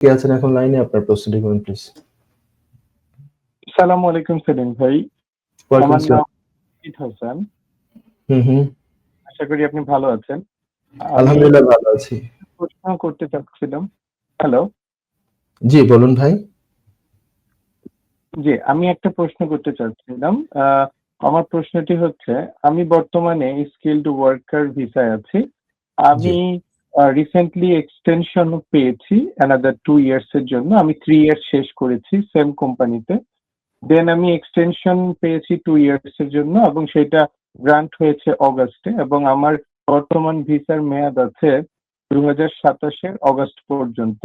কে আছেন এখন লাইনে? আপনার প্রশ্নটি করুন প্লিজ। সালামু আলাইকুম সেলিম ভাই। ওয়ালাইকুম আমার নাম আসসালাম। ঈদ হোসেন। হুম। আশা করি আপনি ভালো আছেন। আমি আলহামদুলিল্লাহ ভালো আছি। প্রশ্ন করতে চাচ্ছিলাম। হ্যালো? জি, বলুন ভাই। জি, আমি একটা প্রশ্ন করতে চাচ্ছিলাম। আমার প্রশ্নটি হচ্ছে, আমি বর্তমানে স্কিলড ওয়ার্কার ভিসায় আছি। জি, আমি রিসেন্টলি এক্সটেনশন পেয়েছি অ্যানাদার 2 ইয়ার্স এর জন্য। আমি 3 ইয়ার্স শেষ করেছি সেম কোম্পানিতে। দেন আমি এক্সটেনশন পেয়েছি 2 ইয়ার্স এর জন্য এবং সেটা গ্রান্ট হয়েছে অগাস্টে এবং আমার বর্তমান ভিসার মেয়াদ আছে 2027 এর অগাস্ট পর্যন্ত।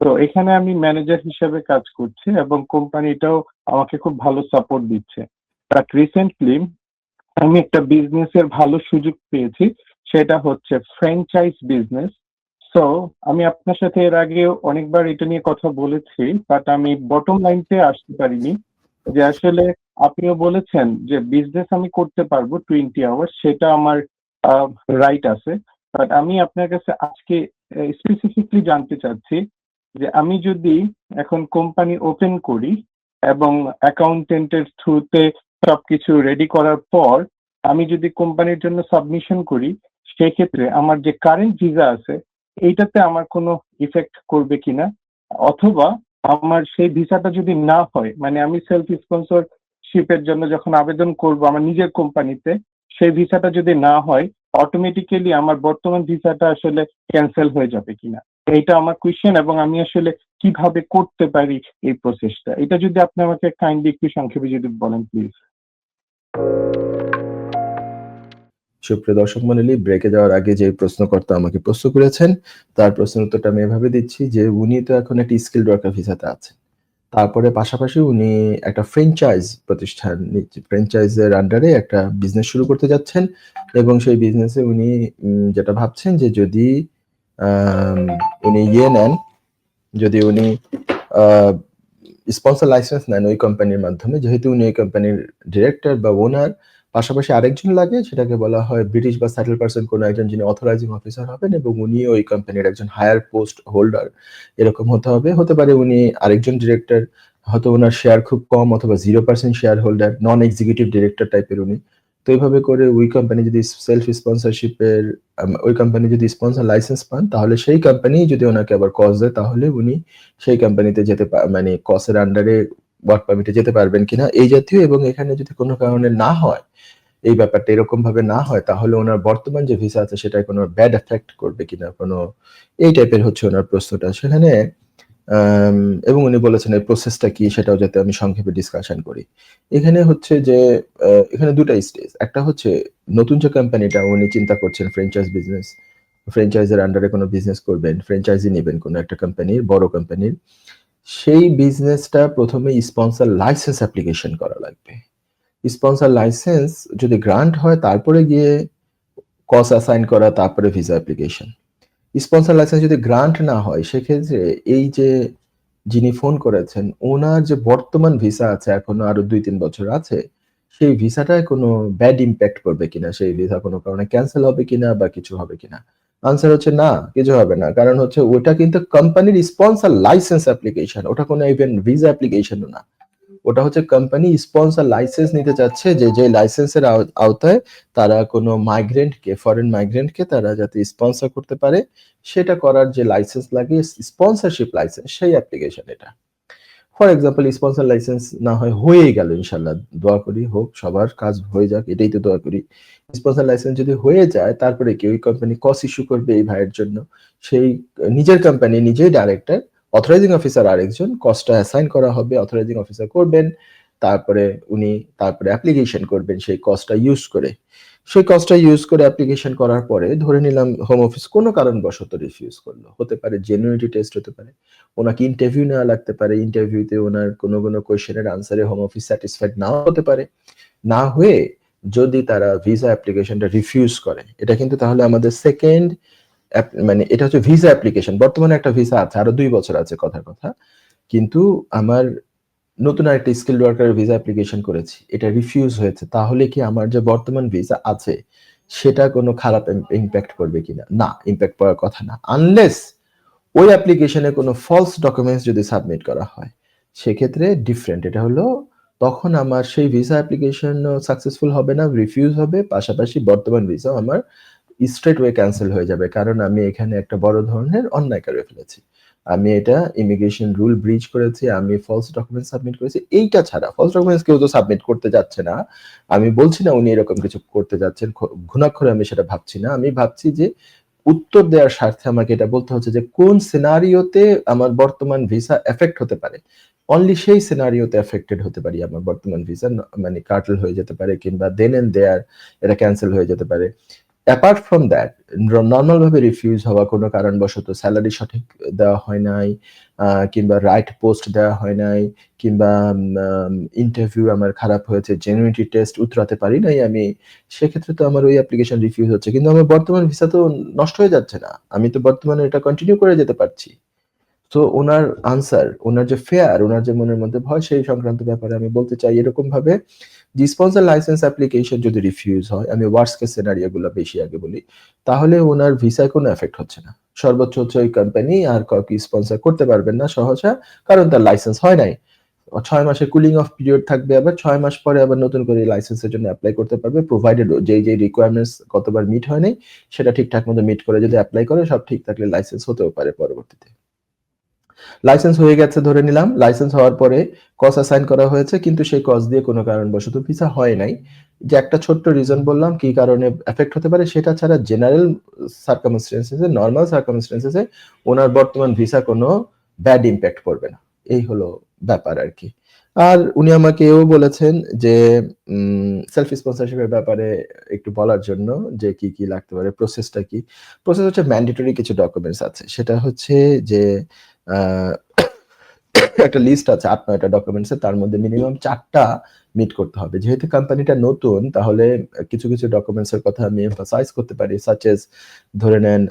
তো এখানে আমি ম্যানেজার হিসেবে কাজ করছি এবং কোম্পানিটাও আমাকে খুব ভালো সাপোর্ট দিচ্ছে। বাট রিসেন্টলি আমি একটা বিজনেসের ভালো সুযোগ পেয়েছি। সেটা হচ্ছে ফ্র্যাঞ্চাইজ বিজনেস। সো আমি আপনার সাথে এর আগেও অনেকবার এটা নিয়ে কথা বলেছি, বাট আমি বটম লাইনতে আসতে পারিনি। যে আসলে আপনিও বলেছেন যে বিজনেস আমি করতে পারবো 20 আওয়ার্স, সেটা আমার রাইট আছে। বাট আমি আপনার কাছে আজকে স্পেসিফিকলি জানতে চাচ্ছি যে আমি যদি এখন কোম্পানি ওপেন করি এবং অ্যাকাউন্টেন্টের থ্রুতে সবকিছু রেডি করার পর আমি যদি কোম্পানির জন্য সাবমিশন করি, সেক্ষেত্রে আমার যে কারেন্ট ভিসা আছে এইটাতে আমার কোনো ইফেক্ট করবে কিনা, অথবা আমার সেই ভিসাটা যদি না হয়, মানে আমি সেলফ স্পন্সরশিপের জন্য যখন আবেদন করব আমার নিজের কোম্পানিতে, সেই ভিসাটা যদি না হয়, অটোমেটিক্যালি আমার বর্তমান ভিসাটা আসলে ক্যান্সেল হয়ে যাবে কিনা, এইটা আমার কোয়েশ্চেন। এবং আমি আসলে কিভাবে করতে পারি এই প্রসেসটা, এটা যদি আপনি আমাকে কাইন্ডলি একটু সংক্ষেপে যদি বলেন প্লিজ। সুপ্রিয় দর্শক মণ্ডলী, ব্রেকে যাওয়ার আগে যে প্রশ্নকর্তা আমাকে প্রশ্ন করেছেন, তার প্রশ্নের উত্তরটা আমি এভাবে দিচ্ছি যে উনি তো এখন একটি স্কিলড ওয়ার্কার ভিসাতে আছেন। তারপরে পাশাপাশি উনি একটা ফ্র্যাঞ্চাইজ প্রতিষ্ঠান ফ্র্যাঞ্চাইজের আন্ডারে একটা বিজনেস শুরু করতে যাচ্ছেন এবং সেই বিজনেসে উনি যেটা ভাবছেন যে যদি আম উনি নেন, যদি উনি আ স্পন্সর লাইসেন্স নেন ওই কোম্পানির মাধ্যমে, যেহেতু উনি ওই কোম্পানির ডিরেক্টর বা ওনার, পাশাপাশি আরেকজন লাগে, সেটাকে বলা হয় ব্রিটিশ বা সেটেল পারসন কোনো একজন, যিনি অথরাইজিং অফিসার হবেন এবং উনি ওই কোম্পানির একজন হায়ার পোস্ট হোল্ডার এরকম হতে হবে। হতে পারে উনি আরেকজন ডিরেক্টর, হয়তো উনার শেয়ার খুব কম অথবা 0% শেয়ার হোল্ডার, নন এক্সিকিউটিভ ডিরেক্টর টাইপের উনি। তো এইভাবে করে ওই কোম্পানি যদি সেলফ স্পন্সরশিপের ওই কোম্পানি যদি স্পন্সর লাইসেন্স পান, তাহলে সেই কোম্পানি যদি ওনাকে আবার কজ দেয়, তাহলে উনি সেই কোম্পানিতে যেতে মানে কসের আন্ডারে ওয়ার্ক পারমিটে যেতে পারবেন কিনা এই জাতীয়। এবং এখানে যদি কোনো কারণে না হয়, এই ব্যাপারটা এরকম ভাবে না হয়, তাহলে ওনার বর্তমান যে ভিসা আছে সেটায় কোনো ব্যাড এফেক্ট করবে কিনা, কোনো এই টাইপের হচ্ছে ওনার প্রশ্নটা সেখানে। এবং উনি বলেছেন এই প্রসেসটা কি, সেটাও যাতে আমি সংক্ষেপে ডিসকাশন করি। এখানে হচ্ছে যে এখানে দুটা স্টেজ। একটা হচ্ছে নতুন যে কোম্পানিটা উনি চিন্তা করছেন ফ্র্যাঞ্চাইজ বিজনেস, ফ্র্যাঞ্চাইজের আন্ডারে কোনো বিজনেস করবেন, ফ্র্যাঞ্চাইজি নেবেন কোনো একটা কোম্পানির, বড় কোম্পানির। সেই বিজনেসটা প্রথমে স্পন্সর লাইসেন্স অ্যাপ্লিকেশন করা লাগবে। স্পন্সর লাইসেন্স যদি গ্রান্ট হয়, তারপরে গিয়ে কস অ্যাসাইন করা, তারপরে ভিসা অ্যাপ্লিকেশন। স্পন্সর লাইসেন্স যদি গ্রান্ট না হয়, সেক্ষেত্রে এই যে যিনি ফোন করেছেন, ওনার যে বর্তমান ভিসা আছে এখনো আরো ২-৩ বছর আছে, সেই ভিসাটায় কোনো ব্যাড ইমপ্যাক্ট পড়বে কিনা, সেই ভিসা কোনো কারণে ক্যানসেল হবে কিনা বা কিছু হবে কিনা? আনসার হচ্ছে না, কিছু হবে না। কারণ হচ্ছে ওটা কিন্তু কোম্পানির স্পন্সর লাইসেন্স অ্যাপ্লিকেশন, ওটা কোনো ইভেন ভিসা অ্যাপ্লিকেশনও না। ওটা হচ্ছে কোম্পানি স্পন্সর লাইসেন্স নিতে চাচ্ছে, যে লাইসেন্সের আওতায় তারা কোনো মাইগ্রেন্টকে, ফরেন মাইগ্রেন্টকে তারা যাতে স্পন্সর করতে পারে, সেটা করার যে লাইসেন্স লাগে, স্পন্সরশিপ লাইসেন্স, সেই অ্যাপ্লিকেশন এটা। ফর এক্সাম্পল স্পন্সর লাইসেন্স না হয় হয়েই গেল, ইনশাল্লাহ দোয়া করি হোক, সবার কাজ হয়ে যাক, এটাই তো দোয়া করি। স্পন্সর লাইসেন্স যদি হয়ে যায়, তারপরে কি ওই কোম্পানি কস ইস্যু করবে এই ভাইয়ের জন্য, সেই নিজের কোম্পানি নিজেই ডাইরেক্টর, অথরাইজিং অফিসার আরেকজন, কস্টটা অ্যাসাইন করা হবে, অথরাইজিং অফিসার করবেন, তারপরে উনি তারপরে অ্যাপ্লিকেশন করবেন সেই কস্টটা ইউজ করে। সেই কস্টটা ইউজ করে অ্যাপ্লিকেশন করার পরে ধরে নিলাম হোম অফিস কোনো কারণবশত রিফিউজ করলো, হতে পারে জেনুইনিটি টেস্ট হতে পারে, ওনাকে ইন্টারভিউ নেওয়া লাগতে পারে, ইন্টারভিউতে ওনার কোনো কোয়েশ্চেনের আনসারে হোম অফিস স্যাটিসফাইড নাও হতে পারে। না হয়ে যদি তারা ভিসা অ্যাপ্লিকেশনটা রিফিউজ করে, এটা কিন্তু তাহলে আমাদের সেকেন্ড, মানে এটা হচ্ছে ভিসা অ্যাপ্লিকেশন। বর্তমানে একটা ভিসা আছে, আরো 2 বছর আছে কথার কথা, কিন্তু আমার নতুন আরেকটা স্কিলড ওয়ার্কারের ভিসা অ্যাপ্লিকেশন করেছি, এটা রিফিউজ হয়েছে, তাহলে কি আমার যে বর্তমান ভিসা আছে সেটা কোনো খারাপ ইমপ্যাক্ট করবে কিনা? না, ইমপ্যাক্ট পড়ার কথা না, আনলেস ওই অ্যাপ্লিকেশনে কোনো ফলস ডকুমেন্টস যদি সাবমিট করা হয়, সেক্ষেত্রে ডিফারেন্ট। এটা হলো তখন আমার সেই ভিসা অ্যাপ্লিকেশন সাকসেসফুল হবে না, রিফিউজ হবে, পাশাপাশি বর্তমান ভিসাও আমার স্ট্রেট ওয়ে ক্যান্সেল হয়ে যাবে, কারণ আমি এখানে একটা বড় ধরনের অন্যায় করে ফেলেছি। আমি এটা ইমিগ্রেশন রুল ব্রিচ করেছি, আমি ফলস ডকুমেন্ট সাবমিট করেছি। এইটা ছাড়া ফলস ডকুমেন্টস কেউ তো সাবমিট করতে যাচ্ছে না। আমি বলছি না উনি এরকম কিছু করতে যাচ্ছেন, ঘুণাক্ষরে আমি সেটা ভাবছি না। আমি ভাবছি যে উত্তর দেওয়ার স্বার্থে আমাকে এটা বলতে হচ্ছে যে কোন সিনারিওতে আমার বর্তমান ভিসা এফেক্ট হতে পারে। অনলি সেই সিনারিওতে এফেক্টেড হতে পারি আমার বর্তমান ভিসা, মানে কার্টেল হয়ে যেতে পারে কিংবা দেন এন্ড দেয়ার এটা ক্যান্সেল হয়ে যেতে পারে। অ্যাপার্ট ফ্রম দ্যাট, নর্মাল ভাবে রিফিউজ হওয়া, কোনো কারণবশত স্যালারি সঠিক দেওয়া হয় নাই, কিংবা রাইট পোস্ট দেওয়া হয় নাই, কিংবা ইন্টারভিউ আমার খারাপ হয়েছে, জেনুইনিটি টেস্ট উতরাতে পারি নাই আমি, সেক্ষেত্রে তো আমার ওই অ্যাপ্লিকেশন রিফিউজ হচ্ছে। কিন্তু আমার বর্তমান ভিসা তো নষ্ট হয়ে যাচ্ছে না, আমি তো বর্তমানে এটা কন্টিনিউ করে যেতে পারছি। তো ওনার আনসার, ওনার যে ফেয়ার, ওনার যে মনের মধ্যে ভয়, সেই সংক্রান্ত ব্যাপারে আমি বলতে চাই এরকম ভাবে যে স্পন্সর লাইসেন্স অ্যাপ্লিকেশন যদি রিফিউজ হয়, আমি ওয়ার্স্ট কেস সিনারিও গুলো বেশি আগে বলি, তাহলে ওনার ভিসায় কোনো এফেক্ট হচ্ছে না। সর্বোচ্চ হচ্ছে ওই কোম্পানি আর কাউকে স্পন্সর করতে পারবেন না সহসা, কারণ তার লাইসেন্স হয় নাই। 6 মাসের কুলিং অফ পিরিয়ড থাকবে, আবার 6 মাস পরে আবার নতুন করে লাইসেন্সের জন্য অ্যাপ্লাই করতে পারবে, প্রোভাইডেড যেই রিকোয়ারমেন্টস কতবার মিট হয় নাই সেটা ঠিকঠাক মতো মিট করে যদি অ্যাপ্লাই করে, সব ঠিক থাকলে লাইসেন্স হতেও পারে পরবর্তীতে। লাইসেন্স হয়ে গেছে ধরে নিলাম, লাইসেন্স হওয়ার পরে কজ অ্যাসাইন করা হয়েছে, কিন্তু সেই কজ দিয়ে কোনো কারণবশত ভিসা হয় নাই। যে একটা ছোট্ট রিজন বললাম কি কারণে এফেক্ট হতে পারে, সেটা ছাড়া জেনারেল সার্কামস্টেন্সেসে, নর্মাল সার্কামস্টেন্সেসে ওনার বর্তমান ভিসা কোনো ব্যাড ইম্প্যাক্ট পড়বে না। এই হলো ব্যাপার আর কি। আর উনি আমাকে এও বলেছেন যে সেলফ স্পন্সরশিপের ব্যাপারে একটু বলার জন্য, যে কি কি লাগতে পারে, প্রসেসটা কি। প্রসেস হচ্ছে ম্যান্ডেটরি কিছু ডকুমেন্টস আছে, সেটা হচ্ছে যে আহ, একটা লিস্ট আছে 8-9টা ডকুমেন্টসের, তার মধ্যে মিনিমাম 4টা মিট করতে হবে। যেহেতু কোম্পানিটা নতুন, তাহলে কিছু কিছু ডকুমেন্টসের কথা আমি এমফাসাইজ করতে পারি, সাচ এজ ধরে নেন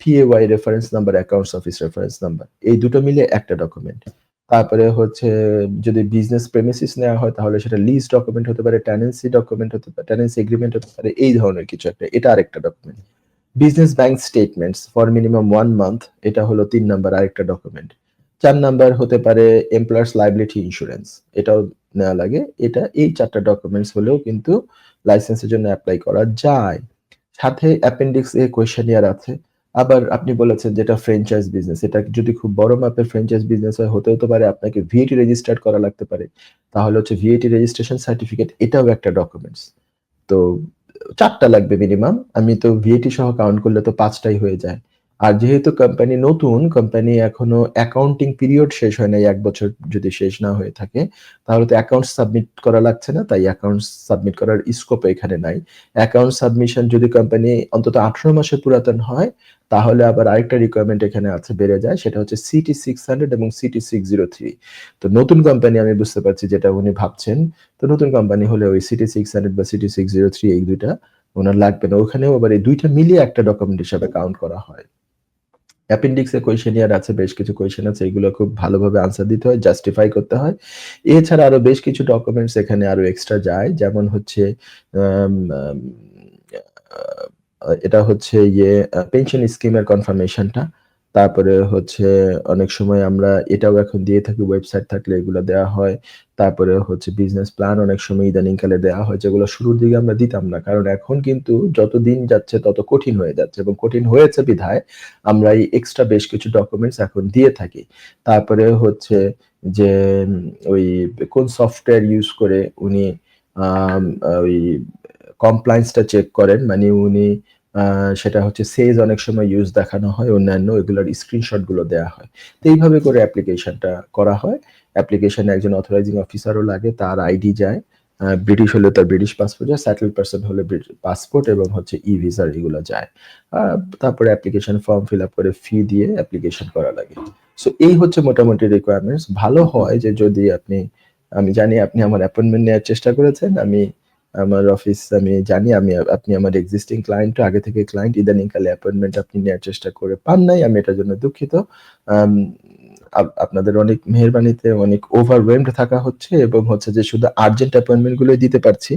P A Y reference number, accounts office reference number, এই দুটো মিলে একটা ডকুমেন্ট। তারপরে হচ্ছে যদি বিজনেস প্রেমিসিস নেওয়া হয় তাহলে সেটা লিজ ডকুমেন্ট হতে পারে, টেনেন্সি ডকুমেন্ট হতে পারে, টেনেন্সি এগ্রিমেন্ট হতে পারে, এই ধরনের কিছু একটা, এটা আরেকটা document. Business bank statements for minimum 1 month, এটা হলো 3 নাম্বার আরেকটা ডকুমেন্ট। 4 নাম্বার হতে পারে এমপ্লয়ার্স লাইবিলিটি ইন্স্যুরেন্স, এটাও নেওয়া লাগে। এটা এই 4টা ডকুমেন্টস হলেও কিন্তু লাইসেন্সের জন্য অ্যাপ্লাই করা যায়। সাথে অ্যাপেন্ডিক্স এ কোয়েশ্চেনিয়ার আছে। আবার আপনি বলেছেন যেটা ফ্র্যাঞ্চাইজ বিজনেস, এটা যদি খুব বড় মাপের ফ্র্যাঞ্চাইজ বিজনেস হয়, হতেও তো পারে আপনাকে ভিএটি রেজিস্টার্ড করা লাগতে পারে, তাহলে হচ্ছে ভিএটি রেজিস্ট্রেশন সার্টিফিকেট, এটাও একটা ডকুমেন্টস। তো 4টা লাগবে মিনিমাম, আমি তো ভিএটি সহ কাউন্ট করলে তো 5টাই হয়ে যায়। আর যেহেতু কোম্পানি নতুন, কোম্পানি এখনো অ্যাকাউন্টিং পিরিয়ড শেষ হয় নাই, 1 বছর যদি শেষ না হয়ে থাকে তাহলে তো অ্যাকাউন্টস সাবমিট করা লাগছে না, তাই অ্যাকাউন্টস সাবমিট করার স্কোপ এখানে নাই। অ্যাকাউন্ট সাবমিশন যদি কোম্পানি অন্তত 18 মাসের পুরাতন হয়, তাহলে আবার আরেকটা রিকোয়ারমেন্ট এখানে আছে, বেড়ে যায়, সেটা হচ্ছে সিটি 600 এবং সিটি 603। তো নতুন কোম্পানি আমি বুঝতে পারছি যেটা উনি ভাবছেন, তো নতুন কোম্পানি হলে ওই সিটি 600 বা সিটি 603 এই দুইটা ওনার লাগবে না, ওখানেও আবার এই দুইটা মিলিয়ে একটা ডকুমেন্ট হিসাবে কাউন্ট করা হয়। অ্যাপেন্ডিক্সে কোয়েশ্চেনিয়ার আছে, বেশ কিছু কোয়েশ্চেন আছে, এগুলো খুব ভালোভাবে আনসার দিতে হয়, জাস্টিফাই করতে হয়। এছাড়া আরো বেশ কিছু ডকুমেন্টস এখানে আরো এক্সট্রা যায়, যেমন হচ্ছে আম, আম, এটা হচ্ছে পেনশন স্কিমের কনফার্মেশনটা। তারপরে হচ্ছে অনেক সময় আমরা এটাও এখন দিয়ে থাকি, ওয়েবসাইট থাকলে এগুলো দেওয়া হয়। তারপরে হচ্ছে বিজনেস প্ল্যান অনেক সময় ইদানিংকালে দেওয়া হয়, যেগুলো শুরুর দিকে আমরা দিতাম না, কারণ এখন কিন্তু যত দিন যাচ্ছে তত কঠিন হয়ে যাচ্ছে, এবং কঠিন হয়েছে বিধায় আমরা এই এক্সট্রা বেশ কিছু ডকুমেন্টস এখন দিয়ে থাকি। তারপরে হচ্ছে যে ওই কোন সফটওয়্যার ইউজ করে উনি ওই কমপ্লায়েন্সটা চেক করেন, মানে উনি সেটা হচ্ছে সেজ অনেক সময় ইউজ দেখানো হয়, অন্যান্য এগুলোর স্ক্রিনশট গুলো দেওয়া হয়। তো এইভাবে করে অ্যাপ্লিকেশনটা করা হয়। অ্যাপ্লিকেশনে একজন অথরাইজিং অফিসারও লাগে, তার আইডি যায়, ব্রিটিশ হলে তার ব্রিটিশ পাসপোর্ট যায়, সেটেল পারসন হলে পাসপোর্ট এবং হচ্ছে ই ভিসার এগুলো যায়। তারপরে অ্যাপ্লিকেশন ফর্ম ফিল আপ করে ফি দিয়ে অ্যাপ্লিকেশন করা লাগে। সো এই হচ্ছে মোটামুটি রিকোয়ারমেন্টস। ভালো হয় যে যদি আপনি, আমি জানি আপনি আমার অ্যাপয়েন্টমেন্ট নেওয়ার চেষ্টা করেছেন, আমার অফিস আমি জানি, আপনি আমার এক্সিস্টিং ক্লায়েন্ট, আগে থেকে ক্লায়েন্ট, ইদানিংকালে অ্যাপয়েন্টমেন্ট আপনি নেওয়ার চেষ্টা করে পান নাই, আমি এটার জন্য দুঃখিত। আম, আপনাদের অনেক মেহেরবানিতে অনেক ওভারওয়েলমড থাকা হচ্ছে, এবং হচ্ছে যে শুধু আর্জেন্ট অ্যাপয়েন্টমেন্ট গুলোই দিতে পারছি,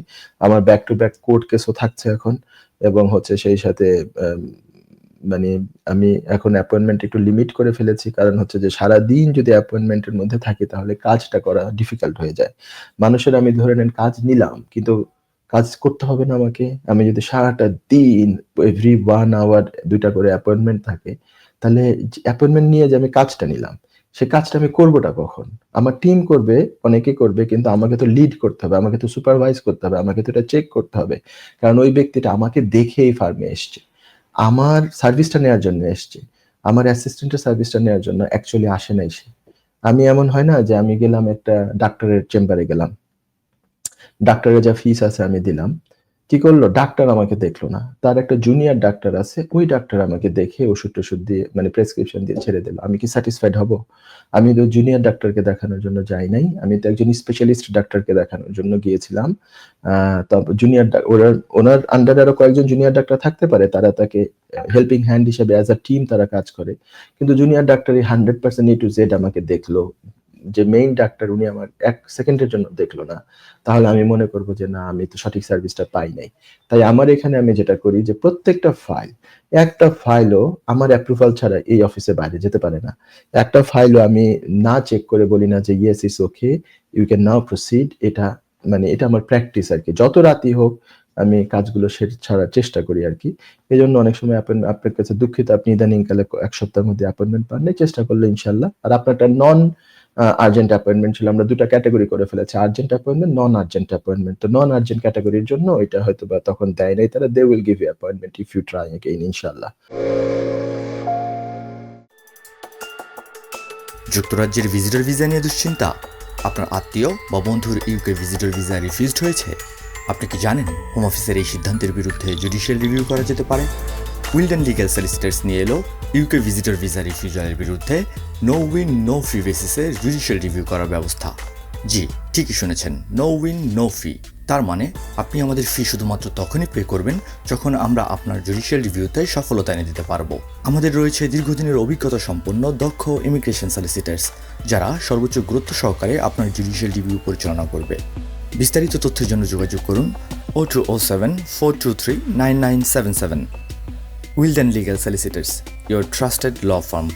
আমার ব্যাক টু ব্যাক কোর্ট কেসও থাকছে এখন, এবং হচ্ছে সেই সাথে মানে আমি এখন অ্যাপয়েন্টমেন্ট একটু লিমিট করে ফেলেছি। কারণ হচ্ছে যে সারাদিন যদি অ্যাপয়েন্টমেন্টের মধ্যে থাকি তাহলে কাজটা করা ডিফিকাল্ট হয়ে যায়। মানুষের আমি ধরে নেন কাজ নিলাম, কিন্তু কাজ করতে হবে না আমাকে? আমি যদি সারাটা দিন এভরি 1 আওয়ার ২ টা করে অ্যাপয়েন্টমেন্ট থাকে, তাহলে যে অ্যাপয়েন্টমেন্ট নিয়ে যে আমি কাজটা নিলাম, সে কাজটা আমি করবোটা কখন? আমার টিম করবে, অনেকে করবে, কিন্তু আমাকে তো লিড করতে হবে, আমাকে তো সুপারভাইজ করতে হবে, আমাকে তো এটা চেক করতে হবে। কারণ ওই ব্যক্তিটা আমাকে দেখে এই ফার্মে এসছে। আমার সার্ভিসটা নেয়ার জন্য এসছে। আমার অ্যাসিস্ট্যান্টের সার্ভিসটা নেয়ার জন্য অ্যাকচুয়ালি আসে নাই সে। আমি এমন হয় না যে আমি গেলাম একটা ডাক্তারের চেম্বারে গেলাম। ডাক্তারের যা ফিস আছে আমি দিলাম। কি করলো? ডাক্তার আমাকে দেখলো না। তার একটা জুনিয়র ডাক্তার আছে। ওই ডাক্তার আমাকে দেখে ওষুধ-টষুধ দিয়ে মানে প্রেসক্রিপশন দিয়ে ছেড়ে দিল। আমি কি স্যাটিসফাইড হব? আমি তো জুনিয়র ডাক্তারকে দেখানোর জন্য যাই নাই। আমি তো একজন স্পেশালিস্ট ডাক্তারকে দেখানোর জন্য গিয়েছিলাম। আ তারপর জুনিয়র ওনার আন্ডারে আরো কয়েকজন জুনিয়র ডাক্তার থাকতে পারে। তারা তাকে হেল্পিং হ্যান্ড হিসেবে অ্যাজ আ টিম তারা কাজ করে। কিন্তু জুনিয়র ডাক্তারই 100% A to Z আমাকে দেখলো। যে মেইন ডাক্তার উনি আমার ১ সেকেন্ডের জন্য দেখলো না। তাহলে আমি মনে করব যে না আমি তো সঠিক সার্ভিসটা পাই নাই। তাই আমার এখানে আমি যেটা করি যে প্রত্যেকটা ফাইল, একটা ফাইলও আমার অ্যাপ্রুভাল ছাড়া এই অফিসের বাইরে যেতে পারে না। একটা ফাইলও আমি না চেক করে বলি না যে yes it's okay, you can now proceed. এটা মানে এটা আমার প্র্যাকটিস আরকি। যত রাতই হোক আমি কাজগুলো ছাড়ার চেষ্টা করি আরকি। এজন্য অনেক সময় আপনার কাছে দুঃখিত আপনি ইদানিংকালে ১ সপ্তাহের মধ্যে অ্যাপয়েন্টমেন্ট পান নাই। চেষ্টা করলে ইনশাআল্লাহ। আর আপনারটা নন আর্জেন্ট অ্যাপয়েন্টমেন্ট ছিল। আমরা ২ টা ক্যাটেগরি করে ফেলেছি। আর্জেন্ট অ্যাপয়েন্টমেন্ট, নন আর্জেন্ট অ্যাপয়েন্টমেন্ট। তো নন আর্জেন্ট ক্যাটেগরির জন্য এটা হয়তোবা তখন দেয় নাই তারা। They will give you appointment if you try again ইনশাআল্লাহ। যুক্তরাজ্যের ভিজিটর ভিসা নিয়ে দুশ্চিন্তা? আপনার আত্মীয় বা বন্ধুর ইউকে ভিজিটর ভিসা রিফিউজড হয়েছে? আপনি কি জানেন হোম অফিসের এই সিদ্ধান্তের বিরুদ্ধে জুডিশিয়াল রিভিউ করা যেতে পারে? উইলডেন লিগ্যাল সলিসিটার্স নিয়ে এলো ইউকে ভিজিটর ভিসা রিফিউজালের বিরুদ্ধে নো উইন নো ফি বেসিসে জুডিশিয়াল রিভিউ করার ব্যবস্থা। জি, ঠিকই শুনেছেন, নো উইন নো ফি। তার মানে আপনি আমাদের ফি শুধুমাত্র তখনই পে করবেন যখন আমরা আপনার জুডিশিয়াল রিভিউতে সফলতা এনে দিতে পারবো। আমাদের রয়েছে দীর্ঘদিনের অভিজ্ঞতা সম্পন্ন দক্ষ ইমিগ্রেশন সলিসিটার্স, যারা সর্বোচ্চ গুরুত্ব সহকারে আপনার জুডিশিয়াল রিভিউ পরিচালনা করবে। বিস্তারিত তথ্যের জন্য যোগাযোগ করুন 0207 423 9977। Wilden legal solicitors, your trusted law firm.